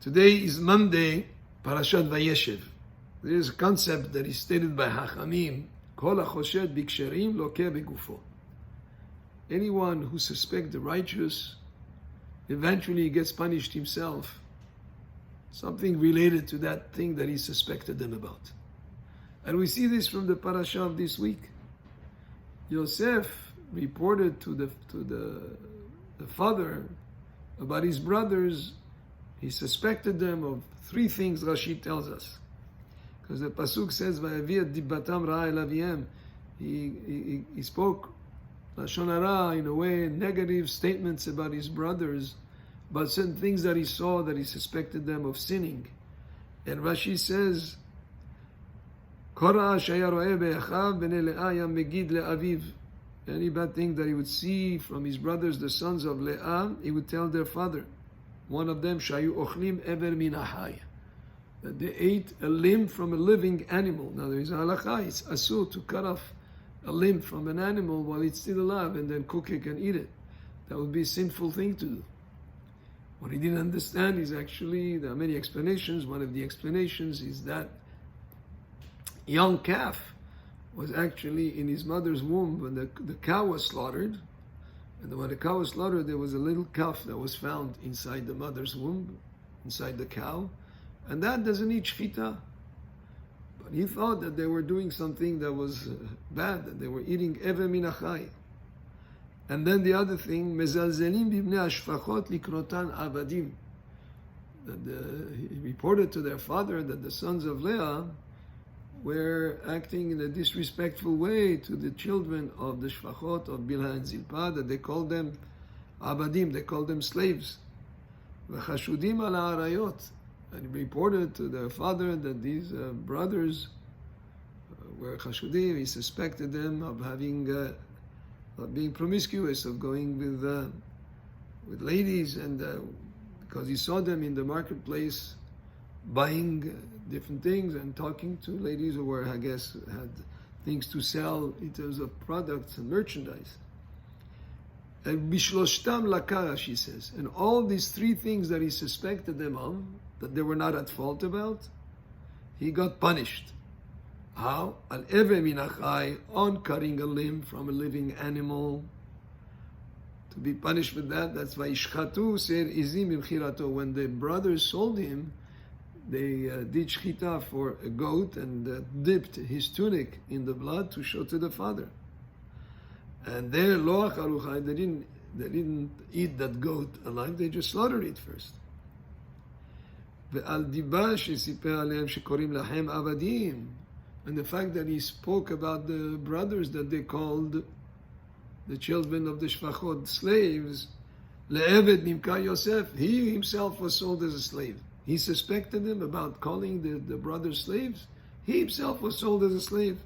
Today is Monday, Parashat Vayeshev. There is a concept that is stated by Hachamim, Kol hachoshed b'ksherim lokeh begufo. Anyone who suspects the righteous eventually gets punished himself. Something related to that thing that he suspected them about. And we see this from the parasha of this week. Yosef reported to the father about his brothers. He suspected them of three things, Rashi tells us. Because the pasuk says, "Vayavi dibatam ra'a el aviyem." He spoke lashon hara, in a way, negative statements about his brothers, but certain things that he saw that he suspected them of sinning. And Rashi says, "Kora shaya ro'eh be'achav b'nei Leah ya megid le'aviv." Any bad thing that he would see from his brothers, the sons of Leah, he would tell their father. One of them, shayu ochlim ever min ahai, that they ate a limb from a living animal. Now there is a halakha, it's asur to cut off a limb from an animal while it's still alive and then cook it and eat it. That would be a sinful thing to do. What he didn't understand is actually, there are many explanations. One of the explanations is that young calf was actually in his mother's womb when the cow was slaughtered. And when the cow was slaughtered, there was a little calf that was found inside the mother's womb, inside the cow. And that doesn't eat shchita. But he thought that they were doing something that was bad, that they were eating ever min achai. And then the other thing, mezalzelim bibnei hashfachot likrotan avadim. He reported to their father that the sons of Leah were acting in a disrespectful way to the children of the shfachot of Bilha and Zilpah, that they called them abadim, they called them slaves. V'chashudim ala arayot. And he reported to their father that these brothers were chashudim. He suspected them of having, of being promiscuous, of going with ladies, and because he saw them in the marketplace buying different things and talking to ladies who were, I guess, had things to sell in terms of products and merchandise. And bishloshtam lakara, she says, and all these three things that he suspected them of, that they were not at fault about, he got punished. How? Al ever min achai, on cutting a limb from a living animal. To be punished with that, that's why ishchatu ser izim b'mchirato. When the brothers sold him, they did shchita for a goat and dipped his tunic in the blood to show to the father. And there, lo acharuchai, they didn't eat that goat alive, they just slaughtered it first. Ve'al diba shesiper aleim shekorim lahem avadim. And the fact that he spoke about the brothers that they called the children of the shfachot slaves, le'eved nimka Yosef, he himself was sold as a slave. He suspected them about calling the brothers slaves. He himself was sold as a slave.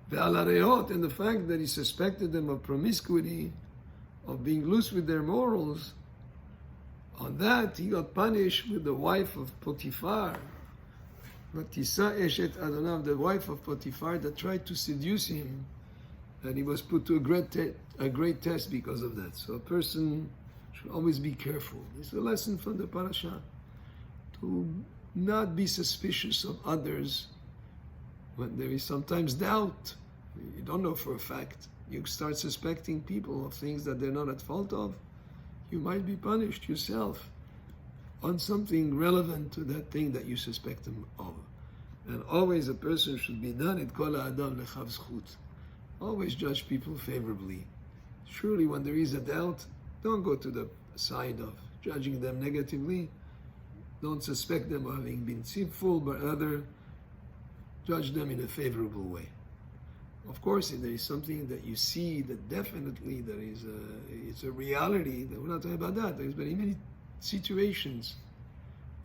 And the fact that he suspected them of promiscuity, of being loose with their morals, on that he got punished with the wife of Potiphar, the wife of Potiphar that tried to seduce him, and he was put to a great test because of that. So a person should always be careful. It's a lesson from the parasha, to not be suspicious of others when there is sometimes doubt. You don't know for a fact. You start suspecting people of things that they're not at fault of. You might be punished yourself on something relevant to that thing that you suspect them of. And always a person should be done it kol ha'adam lechav zchut. Always judge people favorably. Surely when there is a doubt, don't go to the side of judging them negatively. Don't suspect them of having been sinful, but rather judge them in a favorable way. Of course, if there is something that you see that definitely there is it's a reality, that we're not talking about that. There's many situations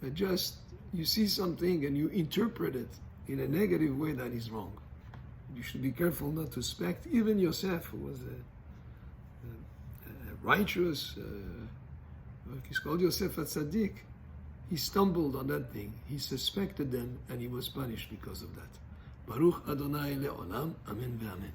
that just you see something and you interpret it in a negative way that is wrong. You should be careful not to suspect. Even Yosef, who was a righteous, he's called Yosef HaTzadik, he stumbled on that thing. He suspected them and he was punished because of that. Baruch Adonai le'olam. Amen ve'amen.